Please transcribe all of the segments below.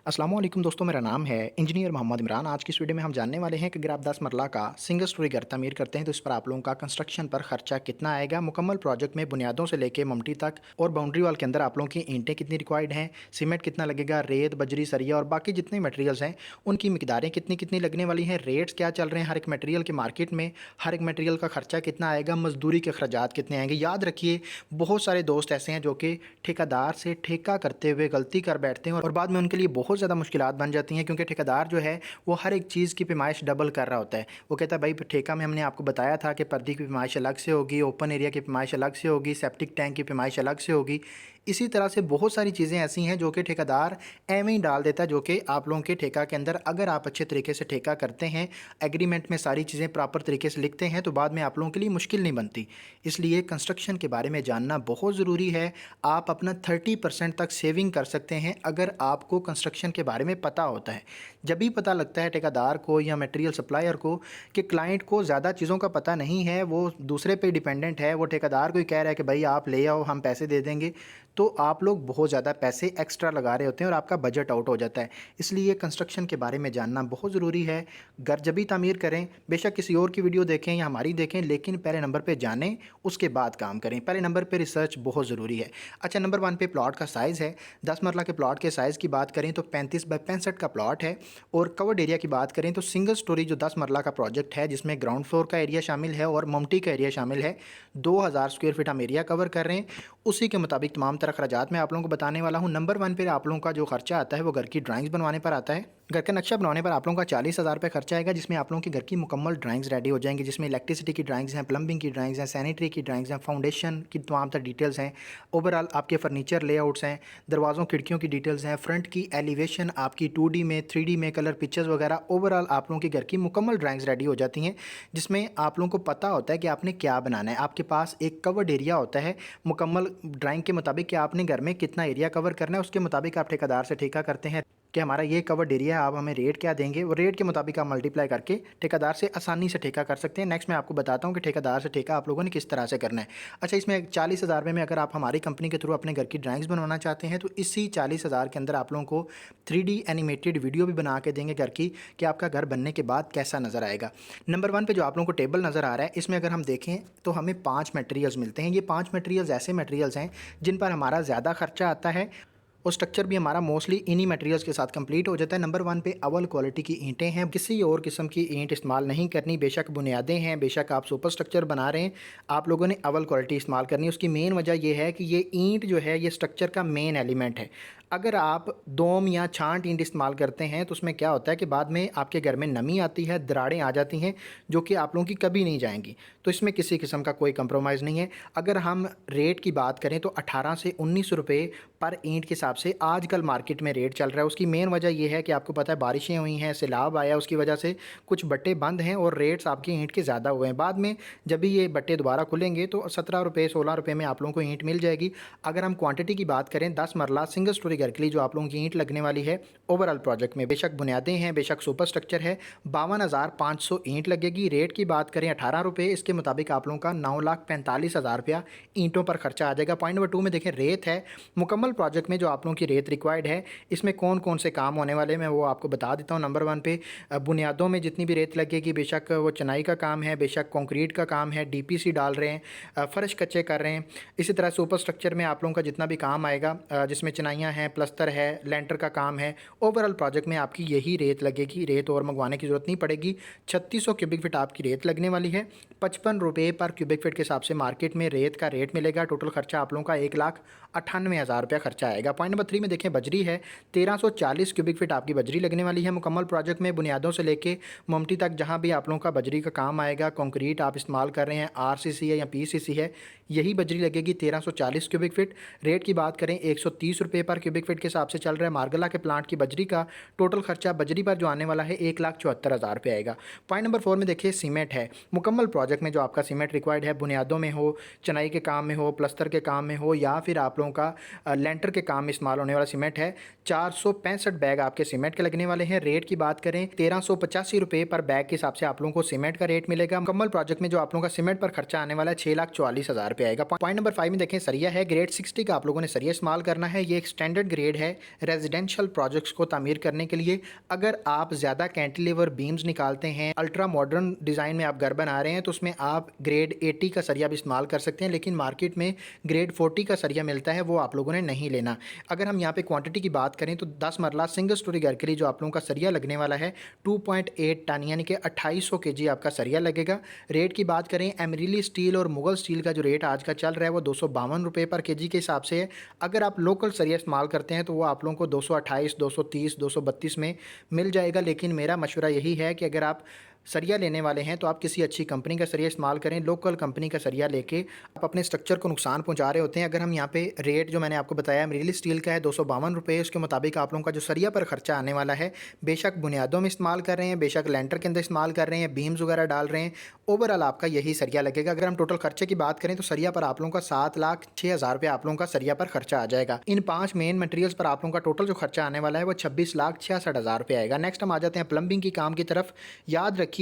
अस्सलाम वालेकुम दोस्तों, मेरा नाम है इंजीनियर मोहम्मद इमरान। आज की इस वीडियो में हम जानने वाले हैं कि अगर आप 10 मरला का सिंगल स्टोरी घर तमीर करते हैं तो इस पर आप लोगों का कंस्ट्रक्शन पर खर्चा कितना आएगा, मुकम्मल प्रोजेक्ट में बुनियादों से लेके ममटी तक और बाउंड्री वॉल के अंदर आप लोगों की ईंटें कितनी रिक्वायर्ड हैं, सीमेंट कितना लगेगा, रेत बजरी सरिया और बाकी जितने मटेरियल्स हैं उनकी मिकदारें कितनी कितनी लगने वाली हैं, रेट्स क्या चल रहे हैं हर एक मटेरियल के मार्केट में, हर एक मटेरियल का खर्चा कितना आएगा, मजदूरी के अखराजात कितने आएंगे। याद रखिए, बहुत सारे दोस्त ऐसे हैं जो कि ठेकेदार से ठेका करते हुए गलती कर बैठते हैं और बाद में उनके लिए बहुत ज़्यादा मुश्किलात बन जाती हैं, क्योंकि ठेकेदार जो है वो हर एक चीज़ की पैमाइश डबल कर रहा होता है। वो कहता है भाई ठेका में हमने आपको बताया था कि पर्दी की पैमाइश अलग से होगी, ओपन एरिया की पैमाइश अलग से होगी, सेप्टिक टैंक की पैमाइश अलग से होगी। इसी तरह से बहुत सारी चीज़ें ऐसी हैं जो कि ठेकेदार एवं ही डाल देता है, जो कि आप लोगों के ठेका के अंदर अगर आप अच्छे तरीके से ठेका करते हैं, एग्रीमेंट में सारी चीज़ें प्रॉपर तरीके से लिखते हैं तो बाद में आप लोगों के लिए मुश्किल नहीं बनती। इसलिए कंस्ट्रक्शन के बारे में जानना बहुत ज़रूरी है। आप अपना 30% तक सेविंग कर सकते हैं अगर आपको कंस्ट्रक्शन के बारे में पता होता है। जब भी पता लगता है ठेकेदार को या मटेरियल सप्लायर को कि क्लाइंट को ज़्यादा चीज़ों का पता नहीं है, वो दूसरे पे डिपेंडेंट है, वो ठेकेदार को ही कह रहा है कि भाई आप ले आओ, हम पैसे दे देंगे, तो आप लोग बहुत ज़्यादा पैसे एक्स्ट्रा लगा रहे होते हैं और आपका बजट आउट हो जाता है। इसलिए कंस्ट्रक्शन के बारे में जानना बहुत ज़रूरी है। घर जब भी तामीर करें, बेशक किसी और की वीडियो देखें या हमारी देखें, लेकिन पहले नंबर पे जानें, उसके बाद काम करें। पहले नंबर पे रिसर्च बहुत ज़रूरी है। अच्छा, नंबर 1 पे प्लॉट का साइज़ है। 10 मरला के प्लॉट के साइज़ की बात करें तो 35 बाय 65 का प्लॉट है। और कवर्ड एरिया की बात करें तो सिंगल स्टोरी जो 10 मरला का प्रोजेक्ट है, जिसमें ग्राउंड फ्लोर का एरिया शामिल है और ममटी का एरिया शामिल है, 2000 स्क्वायर फीट हम एरिया कवर कर रहे हैं। उसी के मुताबिक तमाम तरह खर्चात मैं आप लोगों को बताने वाला हूँ। नंबर 1 पे आप लोगों का जो खर्चा आता है वो घर की ड्राइंग्स बनवाने पर आता है। घर का नक्शा बनवाने पर आप लोगों का 40,000 रुपये खर्चा आएगा, जिसमें आप लोगों की घर की मुकम्मल ड्राइंग्स रेडी हो जाएंगी, जिसमें इलेक्ट्रिसिटी की ड्राइंग्स हैं, प्लम्बिंग की ड्राइंग्स हैं, सैनिटरी की ड्राइंग्स हैं, फाउंडेशन की तमाम तरह डिटेल्स हैं, ओवरऑल आपके फर्नीचर लेआउट्स हैं, दरवाज़ों खिड़कियों की डिटेल्स हैं, फ्रंट की एलिवेशन आपकी 2D में 3D में कलर पिक्चर्स वगैरह, ओवरऑल आप लोगों के घर की मुकम्मल ड्राइंग्स रेडी हो जाती हैं, जिसमें आप लोगों को पता होता है कि आपने क्या बनाना है। आपके पास एक कवर्ड एरिया होता है मुकम्मल ड्राइंग के मुताबिक कि आपने घर में कितना एरिया कवर करना है, उसके मुताबिक आप ठेकेदार से ठेका करते हैं कि हमारा ये कवर्ड एरिया है, आप हमें रेट क्या देंगे, वो रेट के मुताबिक आप मल्टीप्लाई करके ठेकेदार से आसानी से ठेका कर सकते हैं। नेक्स्ट मैं आपको बताता हूँ कि ठेकेदार से ठेका आप लोगों ने किस तरह से करना है। अच्छा, इसमें 40,000 रुपये में अगर आप हमारी कंपनी के थ्रू अपने घर की ड्राइंग्स बनवाना चाहते हैं तो इसी 40,000 के अंदर आप लोगों को 3D एनिमेटेड वीडियो भी बना के देंगे घर की, कि आपका घर बनने के बाद कैसा नज़र आएगा। नंबर 1 पे जो आप लोगों को टेबल नज़र आ रहा है, इसमें अगर हम देखें तो हमें 5 मटेरियल्स मिलते हैं। ये 5 मटेरियल्स ऐसे मटेरियल्स हैं जिन पर हमारा ज़्यादा खर्चा आता है और स्ट्रक्चर भी हमारा मोस्टली इन्हीं मटेरियल्स के साथ कंप्लीट हो जाता है। नंबर 1 पे अव्वल क्वालिटी की ईंटें हैं, किसी और किस्म की ईंट इस्तेमाल नहीं करनी। बेशक बुनियादें हैं, बेशक आप सुपर स्ट्रक्चर बना रहे हैं, आप लोगों ने अव्वल क्वालिटी इस्तेमाल करनी है। उसकी मेन वजह यह है कि ये ईंट जो है ये स्ट्रक्चर का मेन एलिमेंट है। अगर आप दोम या छांट ईंट इस्तेमाल करते हैं तो उसमें क्या होता है कि बाद में आपके घर में नमी आती है, दरारें आ जाती हैं, जो कि आप लोगों की कभी नहीं जाएंगी। तो इसमें किसी किस्म का कोई कंप्रोमाइज़ नहीं है। अगर हम रेट की बात करें तो 18 से 19 रुपये पर ईंट के हिसाब से आजकल मार्केट में रेट चल रहा है। उसकी मेन वजह यह है कि आपको पता है बारिशें हुई हैं, सैलाब आया, उसकी वजह से कुछ बट्टे बंद हैं और रेट्स आपकी ईंट के ज़्यादा हुए हैं। बाद में जब भी ये बट्टे दोबारा खुलेंगे तो 17 रुपये 16 रुपये में आप लोगों को ईंट मिल जाएगी। अगर हम क्वांटिटी की बात करें, 10 मरला सिंगल स्टोरी घर के लिए जो आप लोगों की ईंट लगने वाली है ओवरऑल प्रोजेक्ट में, बेशक बुनियादें हैं, बेशक सुपर स्ट्रक्चर है, 52,500 ईंट लगेगी। रेट की बात करें 18 रुपये, इसके मुताबिक आप लोगों का 9,45,000 रुपया ईंटों पर खर्चा आ जाएगा। पॉइंट नंबर 2 में देखें, रेत है। मुकम्मल प्रोजेक्ट में जो आप लोगों की रेत रिक्वायर्ड है, इसमें कौन कौन से काम होने वाले मैं वो आपको बता देता हूँ। नंबर 1 पे बुनियादों में जितनी भी रेत लगेगी, बेशक वो चनाई का काम है, बेशक कंक्रीट का काम है, डीपीसी डाल रहे हैं, फर्श कच्चे कर रहे हैं। इसी तरह सुपर स्ट्रक्चर में आप लोगों का जितना भी काम आएगा, जिसमें चिनाइयाँ हैं, प्लस्तर है, लेंटर का काम है, ओवरऑल प्रोजेक्ट में आपकी यही रेत लगेगी। रेत और मंगवाने की ज़रूरत नहीं पड़ेगी। 3600 क्यूबिक फीट आपकी रेत लगने वाली है। 55 रुपये पर क्यूबिक फीट के हिसाब से मार्केट में रेत का रेट मिलेगा। टोटल खर्चा आप लोगों का 1,98,000 रुपया खर्चा आएगा। पॉइंट नंबर 3 में देखें, बजरी है। 1340 क्यूबिक फीट आपकी बजरी लगने वाली है। मुकम्मल प्रोजेक्ट में बुनियादों से लेके ममटी तक जहाँ भी आप लोगों का बजरी का काम आएगा, कंक्रीट आप इस्तेमाल कर रहे हैं, आरसीसी है या पीसीसी है, यही बजरी लगेगी 1340 क्यूबिक फीट। रेट की बात करें 130 रुपये पर क्यूबिक फीट के हिसाब से चल रहा है। मार्गला के प्लांट की बजरी का टोटल खर्चा बजरी पर जो आने वाला है 1,74,000 रुपये आएगा। पॉइंट नंबर 4 में देखिए, सीमेंट है। मुकम्मल प्रोजेक्ट में जो आपका सीमेंट रिक्वायर्ड है, बुनियादों में हो, चनाई के काम में हो, प्लस्तर के काम में हो, या फिर आप लोगों का लेंटर के काम में इस्तेमाल होने वाला सीमेंट है, 465 बैग आपके सीमेंट के लगने वाले हैं। रेट की बात करें 1385 रुपये पर बैग के हिसाब से आप लोगों को सीमेंट का रेट मिलेगा। मुकम्मल प्रोजेक्ट में जो आप लोगों का सीमेंट पर खर्चा आने वाला है 6,44,000 रुपये आएगा। पॉइंट नंबर 5 में देखें, सरिया है। ग्रेड 60 का आप लोगों ने सरिया इस्तेमाल करना है। ये एक स्टैंडर्ड स्टैंडर्ड ग्रेड है रेजिडेंशियल प्रोजेक्ट्स को तामीर करने के लिए। अगर आप ज़्यादा कैंटिलीवर बीम्स निकालते हैं, अल्ट्रा मॉडर्न डिज़ाइन में आप घर बना रहे हैं, तो उसमें आप ग्रेड 80 का सरिया भी इस्तेमाल कर सकते हैं, लेकिन मार्केट में ग्रेड 40 का सरिया मिलता है, वो आप लोगों ने नहीं लेना। अगर हम यहाँ पे क्वांटिटी की बात करें तो 10 मरला सिंगल स्टोरी घर के लिए जो आप लोगों का सरिया लगने वाला है 2.8 टन यानी कि 2800 केजी आपका सरिया लगेगा। रेट की बात करें, एमरीली स्टील और मुगल स्टील का जो रेट आज का चल रहा है वो 252 रुपये पर केजी के हिसाब से है। अगर आप लोकल सरिया इस्तेमाल करते हैं तो वो आप लोगों को 228, 230, 232 में मिल जाएगा। लेकिन मेरा मशवरा यही है कि अगर आप सरिया लेने वाले हैं तो आप किसी अच्छी कंपनी का सरिया इस्तेमाल करें। लोकल कंपनी का सरिया लेके आप अपने स्ट्रक्चर को नुकसान पहुंचा रहे होते हैं। अगर हम यहाँ पे रेट जो मैंने आपको बताया अमरीली स्टील का है 252 रुपये, उसके मुताबिक आप लोगों का जो सरिया पर खर्चा आने वाला है, बेशक बुनियादों में इस्तेमाल कर रहे हैं, बेशक लेंटर के अंदर इस्तेमाल कर रहे हैं, बीम्स वगैरह डाल रहे हैं, ओवरऑल आपका यही सरिया लगेगा। अगर हम टोटल खर्चे की बात करें तो सरिया पर आप लोगों का 7,06,000 रुपये आप लोगों का सरिया पर खर्चा आ जाएगा। इन 5 मेन मटेरियल्स पर आप लोगों का टोटल जो खर्चा आने वाला है वो 26,66,000 रुपये आएगा। नेक्स्ट हम आ जाते हैं प्लम्बिंग की काम की तरफ। याद रखिए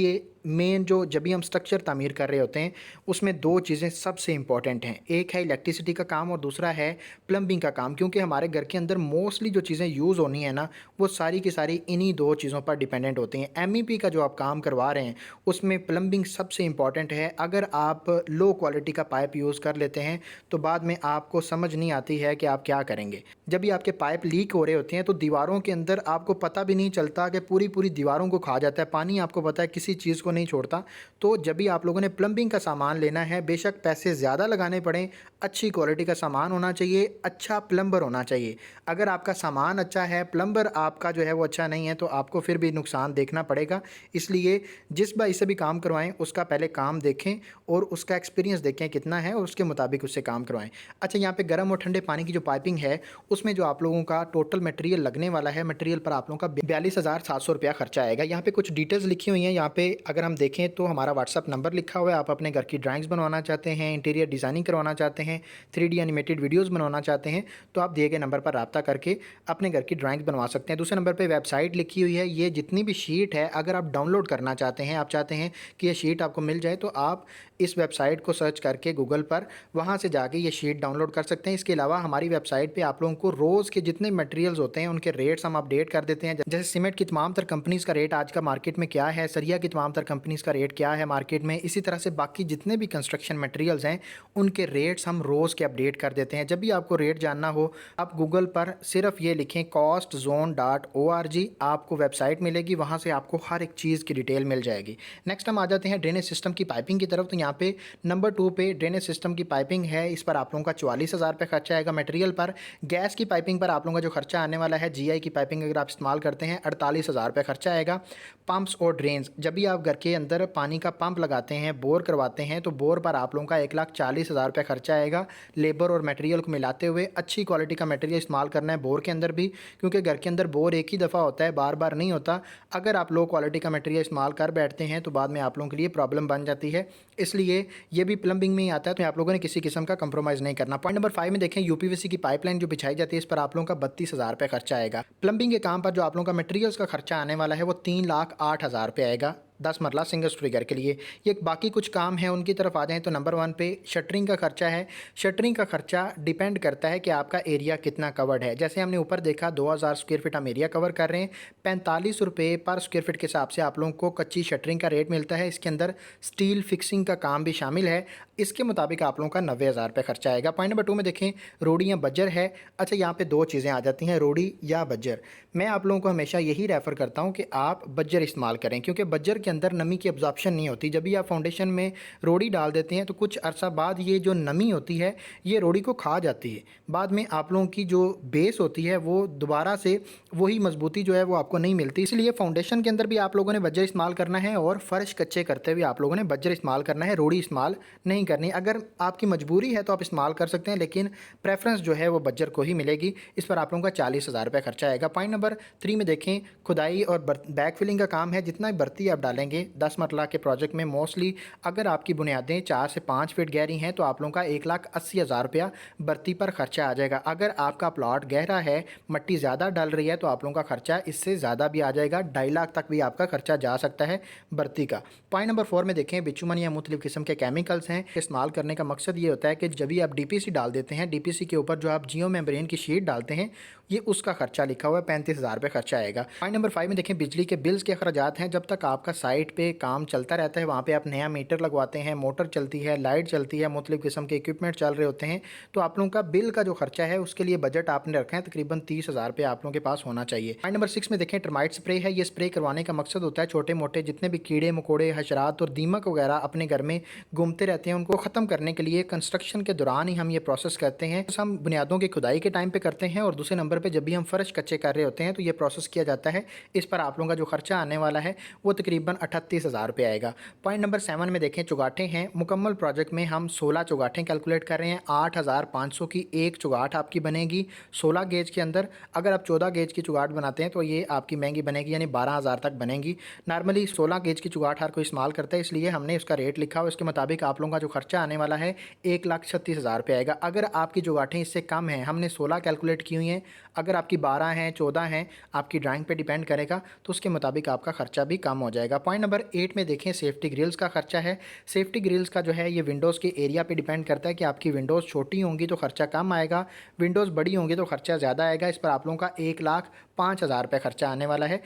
मेन जो जब भी हम स्ट्रक्चर तामीर कर रहे होते हैं उसमें दो चीज़ें सबसे इंपॉर्टेंट हैं, एक है इलेक्ट्रिसिटी का काम और दूसरा है प्लम्बिंग का काम। क्योंकि हमारे घर के अंदर मोस्टली जो चीज़ें यूज़ होनी है ना, वो सारी की सारी इन्हीं दो चीज़ों पर डिपेंडेंट होती हैं। एमईपी का जो आप काम करवा रहे हैं उसमें प्लम्बिंग सबसे इंपॉर्टेंट है। अगर आप लो क्वालिटी का पाइप यूज़ कर लेते हैं तो बाद में आपको समझ नहीं आती है कि आप क्या करेंगे। जब भी आपके पाइप लीक हो रहे होते हैं तो दीवारों के अंदर आपको पता भी नहीं चलता कि पूरी पूरी दीवारों को खा जाता है पानी, आपको पता है किसी चीज़ को नहीं छोड़ता। तो जब भी आप लोगों ने प्लम्बिंग का सामान लेना है, बेशक पैसे ज़्यादा लगाने पड़ें, अच्छी क्वालिटी का सामान होना चाहिए, अच्छा प्लम्बर होना चाहिए। अगर आपका सामान अच्छा है, प्लम्बर आपका जो है वो अच्छा नहीं है, तो आपको फिर भी नुकसान देखना पड़ेगा। इसलिए जिस भाई से भी काम करवाएं उसका पहले काम देखें और उसका एक्सपीरियंस देखें कितना है और उसके मुताबिक उससे काम करवाएं। अच्छा, यहाँ पे गर्म और ठंडे पानी की जो पाइपिंग है उसमें जो आप लोगों का टोटल मटेरियल लगने वाला है, मटेरियल पर आप लोगों का 42,700 रुपया खर्चा आएगा। यहाँ पे कुछ डिटेल्स लिखी हुई हैं। यहाँ पे अगर हम देखें तो हमारा व्हाट्सअप नंबर लिखा हुआ है। आप अपने घर की ड्राइंग्स बनवाना चाहते हैं, इंटीरियर डिज़ाइनिंग करवाना चाहते हैं, 3D एनिमेटेड वीडियोस बनवाना चाहते हैं, तो आप दिए गए नंबर पर रब्ता करके अपने घर की ड्राइंग्स बनवा सकते हैं। दूसरे नंबर पे वेबसाइट लिखी हुई है। ये जितनी भी शीट है अगर आप डाउनलोड करना चाहते हैं, आप चाहते हैं कि ये शीट आपको मिल जाए, तो आप इस वेबसाइट को सर्च करके गूगल पर वहाँ से जाके ये शीट डाउनलोड कर सकते हैं। इसके अलावा हमारी वेबसाइट पे आप लोगों को रोज़ के जितने मटेरियल्स होते हैं उनके रेट्स हम अपडेट कर देते हैं। जैसे सीमेंट की तमाम तर कंपनीज़ का रेट आज का मार्केट में क्या है, सरिया की तमाम तर कंपनीज़ का रेट क्या है मार्केट में, इसी तरह से बाकी जितने भी कंस्ट्रक्शन मटेरियल्स हैं उनके रेट्स हम रोज़ के अपडेट कर देते हैं। जब भी आपको रेट जानना हो आप गूगल पर सिर्फ ये लिखें costzone.org, आपको वेबसाइट मिलेगी, वहाँ से आपको हर एक चीज़ की डिटेल मिल जाएगी। नेक्स्ट हम आ जाते हैं ड्रेनेज सिस्टम की पाइपिंग की तरफ। तो यहाँ पे नंबर 2 पे ड्रेनेज सिस्टम की पाइपिंग है, इस पर आप लोगों का 44,000 रुपये खर्चा आएगा मटेरियल पर। गैस की पाइपिंग पर आप लोगों का जो खर्चा आने वाला है, जीआई की पाइपिंग अगर आप इस्तेमाल करते हैं 48,000 रुपये खर्चा आएगा। पंप्स और ड्रेन्स, जब भी आप घर के अंदर पानी का पंप लगाते हैं, बोर करवाते हैं, तो बोर पर आप लोगों का 1,40,000 रुपये खर्चा आएगा। लेबर और मटेरियल को मिलाते हुए अच्छी क्वालिटी का मटेरियल इस्तेमाल करना है बोर के अंदर भी, क्योंकि घर के अंदर बोर एक ही दफ़ा होता है, बार बार नहीं होता। अगर आप लो क्वालिटी का मटेरियल इस्तेमाल कर बैठते हैं तो बाद में आप लोगों के लिए प्रॉब्लम बन जाती है। इसलिए ये भी प्लम्बिंग में ही आता है, तो आप लोगों ने किसी किस्म का कंप्रोमाइज़ नहीं करना। पॉइंट नंबर 5 में देखें, यूपीवीसी की पाइपलाइन जो बिछाई जाती है इस पर आप लोगों का 32,000 रुपये खर्चा आएगा। प्लम्बिंग के काम पर जो आप लोगों का मटेरियल्स का खर्चा आने वाला है वो 3,08,000 रुपये आएगा 10 मरला सिंगल स्टोरी घर के लिए। ये बाकी कुछ काम है उनकी तरफ आ जाएँ तो नंबर 1 पे शटरिंग का खर्चा है। शटरिंग का खर्चा डिपेंड करता है कि आपका एरिया कितना कवर्ड है। जैसे हमने ऊपर देखा 2,000 स्क्वायर फीट हम एरिया कवर कर रहे हैं, 45 रुपये पर स्क्वायर फीट के हिसाब से आप लोगों को कच्ची शटरिंग का रेट मिलता है। इसके अंदर स्टील फिक्सिंग का काम भी शामिल है, इसके मुताबिक आप लोगों का 90,000 रुपये खर्चा आएगा। पॉइंट नंबर 2 में देखें, रोडी या बज्जर है। अच्छा, यहाँ पे दो चीज़ें आ जाती हैं, रोडी या बज्जर। मैं आप लोगों को हमेशा यही रेफ़र करता हूँ कि आप बज्जर इस्तेमाल करें, क्योंकि बज्जर के अंदर नमी की एब्जॉर्प्शन नहीं होती। जब भी आप फाउंडेशन में रोड़ी डाल देते हैं तो कुछ अरसा बाद ये जो नमी होती है ये रोड़ी को खा जाती है। बाद में आप लोगों की जो बेस होती है वो दोबारा से वही मजबूती जो है वो आपको नहीं मिलती। इसलिए फाउंडेशन के अंदर भी आप लोगों ने बज्जर इस्तेमाल करना है और फ़र्श कच्चे करते हुए आप लोगों ने बज्जर इस्तेमाल करना है, रोड़ी इस्तेमाल नहीं करनी। अगर आपकी मजबूरी है तो आप इस्तेमाल कर सकते हैं, लेकिन प्रेफरेंस जो है वो बज्जर को ही मिलेगी। इस पर आप लोगों का 40,000 रुपये खर्चा आएगा। पॉइंट नंबर 3 में देखें, खुदाई और बैक फिलिंग का काम है। जितना भी बर्ती आप डालेंगे 10 मरला के प्रोजेक्ट में, मोस्टली अगर आपकी बुनियादें 4 से 5 फीट गहरी हैं तो आप लोगों का 1,80,000 रुपया बर्ती पर खर्चा आ जाएगा। अगर आपका प्लॉट गहरा है, मिट्टी ज़्यादा डल रही है, तो आप लोगों का खर्चा इससे ज़्यादा भी आ जाएगा, 2.5 लाख तक भी आपका खर्चा जा सकता है बर्ती का। पॉइंट नंबर 4 में देखें, बिचुमन या मुख्तलिफ किस्म के केमिकल्स हैं। इस्तेमाल करने का मकसद ये होता है कि जब भी आप डीपीसी डाल देते हैं, डीपीसी के ऊपर जो आप जियो मेम्ब्रेन की शीट डालते हैं ये उसका खर्चा लिखा हुआ है, 35,000 रुपये खर्चा आएगा। पॉइंट नंबर 5 में देखें बिजली के बिल्स के अखराजात हैं। जब तक आपका साइट पे काम चलता रहता है, वहाँ पे आप नया मीटर लगवाते हैं, मोटर चलती है, लाइट चलती है, मुख्तलिफ़ किस्म के इक्विपमेंट चल रहे होते हैं, तो आप लोगों का बिल का जो खर्चा है उसके लिए बजट आपने रखा है तकरीबन 30,000 रुपये आप लोगों के पास होना चाहिए। पॉइंट नंबर 6 में देखें टर्माइट स्प्रे है। ये स्प्रे करवाने का मकसद होता है छोटे मोटे जितने भी कीड़े मकोड़े, हशरात और दीमक वगैरह अपने घर में घूमते रहते हैं, उनको ख़त्म करने के लिए कंस्ट्रक्शन के दौरान ही हम ये प्रोसेस करते हैं। तो हम बुनियादों की खुदाई के टाइम पे करते हैं, और दूसरे नंबर पे जब भी हम फ़र्श कच्चे कर रहे होते हैं तो ये प्रोसेस किया जाता है। इस पर आप लोगों का जो खर्चा आने वाला है वो तकरीबन 38,000 रुपये आएगा। पॉइंट नंबर 7 में देखें चुगाठें हैं। मुकम्मल प्रोजेक्ट में हम 16 चुगाठें कैलकुलेट कर रहे हैं। 8,500 की एक चुगाठ आपकी बनेगी 16 गेज के अंदर। अगर आप 14 गेज की चुगाठ बनाते हैं तो ये आपकी महंगी बनेगी, यानी 12,000 तक बनेगी। नॉर्मली 16 गेज की चुगाठ हर कोई इस्तेमाल करता है, इसलिए हमने उसका रेट लिखा हुआ। इसके मुताबिक आप लोगों का जो खर्चा आने वाला है 1,36,000 रुपये आएगा। अगर आपकी चुगाठें इससे कम हैं, हमने 16 कैलकुलेट की हुई हैं, अगर आपकी 12 हैं 14 हैं, आपकी ड्राइंग पे डिपेंड करेगा, तो उसके मुताबिक आपका खर्चा भी कम हो जाएगा। पॉइंट नंबर 8 में देखें सेफ्टी ग्रिल्स का खर्चा है। सेफ्टी ग्रिल्स का जो है ये विंडोज़ के एरिया पे डिपेंड करता है कि आपकी विंडोज़ छोटी होंगी तो खर्चा कम आएगा, विंडोज़ बड़ी होंगी तो खर्चा ज़्यादा आएगा। इस पर आप लोगों का 1,05,000 रुपये खर्चा आने वाला है।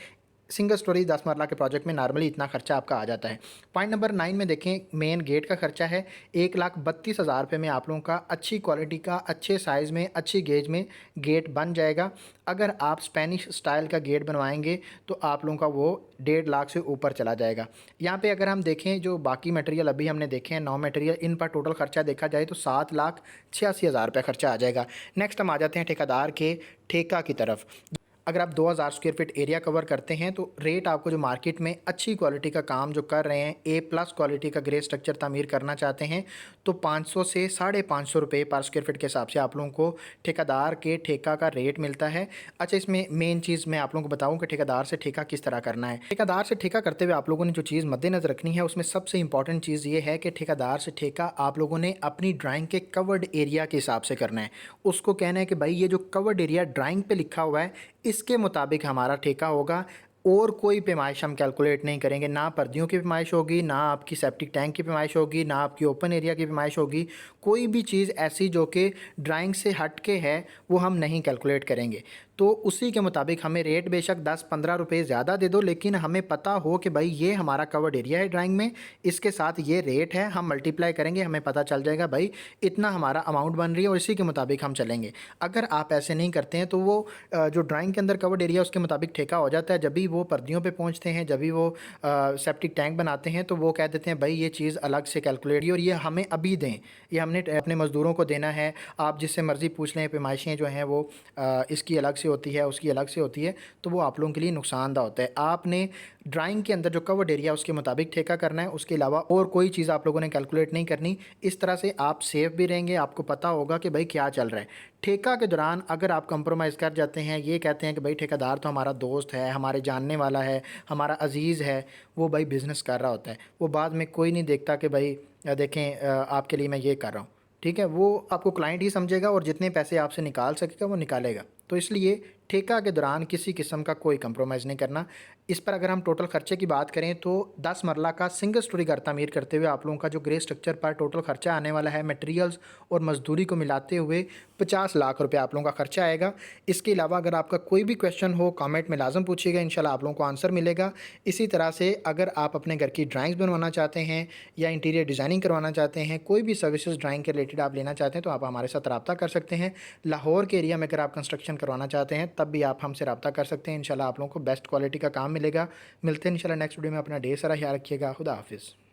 सिंगल स्टोरी 10 मरला के प्रोजेक्ट में नॉर्मली इतना खर्चा आपका आ जाता है। पॉइंट नंबर 9 में देखें मेन गेट का खर्चा है 1,32,000 रुपये में आप लोगों का अच्छी क्वालिटी का, अच्छे साइज़ में, अच्छी गेज में गेट बन जाएगा। अगर आप स्पेनिश स्टाइल का गेट बनवाएंगे तो आप लोगों का वो 1.5 लाख से ऊपर चला जाएगा। यहाँ पे अगर हम देखें जो बाकी मटेरियल अभी हमने देखे हैं 9 मटेरियल, इन पर टोटल खर्चा देखा जाए तो 7,86,000 रुपये खर्चा आ जाएगा। नेक्स्ट हम आ जाते हैं ठेकेदार के ठेका की तरफ। अगर आप 2,000 स्क्वायर फीट एरिया कवर करते हैं तो रेट आपको जो मार्केट में अच्छी क्वालिटी का काम जो कर रहे हैं, A+ क्वालिटी का ग्रे स्ट्रक्चर तामीर करना चाहते हैं, तो 500 से 550 रुपये पर स्क्वायर फीट के हिसाब से आप लोगों को ठेकेदार के ठेका का रेट मिलता है। अच्छा, इसमें मेन चीज़ मैं आप लोगों को बताऊँ कि ठेकेदार से ठेका किस तरह करना है। ठेकेदार से ठेका करते हुए आप लोगों ने जो चीज़ मद्देनज़र रखनी है उसमें सबसे इंपॉर्टेंट चीज़ ये है कि ठेकेदार से ठेका आप लोगों ने अपनी ड्राइंग के कवर्ड एरिया के हिसाब से करना है। उसको कहना है कि भाई ये जो कवर्ड एरिया ड्राइंग पे लिखा हुआ है इसके मुताबिक हमारा ठेका होगा, और कोई पैमाइश हम कैलकुलेट नहीं करेंगे। ना पर्दियों की पैमाइश होगी, ना आपकी सेप्टिक टैंक की पैमाइश होगी, ना आपकी ओपन एरिया की पैमाइश होगी। कोई भी चीज़ ऐसी जो कि ड्राइंग से हट के है वो हम नहीं कैलकुलेट करेंगे। तो उसी के मुताबिक हमें रेट बेशक 10-15 रुपये ज़्यादा दे दो, लेकिन हमें पता हो कि भाई ये हमारा कवर्ड एरिया है ड्राइंग में, इसके साथ ये रेट है, हम मल्टीप्लाई करेंगे, हमें पता चल जाएगा भाई इतना हमारा अमाउंट बन रही है और इसी के मुताबिक हम चलेंगे। अगर आप ऐसे नहीं करते हैं तो वो जो ड्राइंग के अंदर कवर्ड एरिया उसके मुताबिक ठेका हो जाता है। जब भी वो पर्दियों पे पहुंचते हैं, जब भी वो सेप्टिक टैंक बनाते हैं, तो वो कह देते हैं भाई ये चीज़ अलग से कैलकुलेट और ये हमें अभी दें, ये हमने अपने मज़दूरों को देना है। आप जिससे मर्ज़ी पूछ लें, पैमाइशें जो हैं वो इसकी अलग से होती है, उसकी अलग से होती है, तो वो आप लोगों के लिए नुकसानदा होता है। आपने ड्राइंग के अंदर जो कवर्ड एरिया उसके मुताबिक ठेका करना है, उसके अलावा और कोई चीज़ आप लोगों ने कैलकुलेट नहीं करनी। इस तरह से आप सेफ भी रहेंगे, आपको पता होगा कि भाई क्या चल रहा है। ठेका के दौरान अगर आप कंप्रोमाइज़ कर जाते हैं, ये कहते हैं कि भाई ठेकेदार तो हमारा दोस्त है, हमारे जानने वाला है, हमारा अजीज़ है, वो भाई बिज़नेस कर रहा होता है, वो बाद में कोई नहीं देखता कि भाई देखें आपके लिए मैं ये कर रहा हूँ, ठीक है। वो आपको क्लाइंट ही समझेगा और जितने पैसे आपसे निकाल सकेगा वो निकालेगा। तो इसलिए ठेका के दौरान किसी किस्म का कोई कंप्रोमाइज़ नहीं करना। इस पर अगर हम टोटल खर्चे की बात करें तो 10 मरला का सिंगल स्टोरी घर तामीर करते हुए आप लोगों का जो ग्रे स्ट्रक्चर पर टोटल खर्चा आने वाला है, मटेरियल्स और मजदूरी को मिलाते हुए 50 लाख रुपए आप लोगों का खर्चा आएगा। इसके अलावा अगर आपका कोई भी क्वेश्चन हो कमेंट में लाजम पूछिएगा, इंशाल्लाह आप लोगों को आंसर मिलेगा। इसी तरह से अगर आप अपने घर की ड्राइंग्स बनवाना चाहते हैं या इंटीरियर डिज़ाइनिंग करवाना चाहते हैं, कोई भी सर्विसेज ड्राइंग के रिलेटेड आप लेना चाहते हैं, तो आप हमारे साथ रब्ता कर सकते हैं। लाहौर के एरिया में अगर आप कंस्ट्रक्शन करवाना चाहते हैं तब भी आप हमसे रब्ता कर सकते हैं। इंशाल्लाह आप लोगों को बेस्ट क्वालिटी का काम मिलेगा। मिलते हैं इंशाल्लाह नेक्स्ट वीडियो में। अपना ढेर सारा ख्याल रखिएगा। खुदा हाफिज़।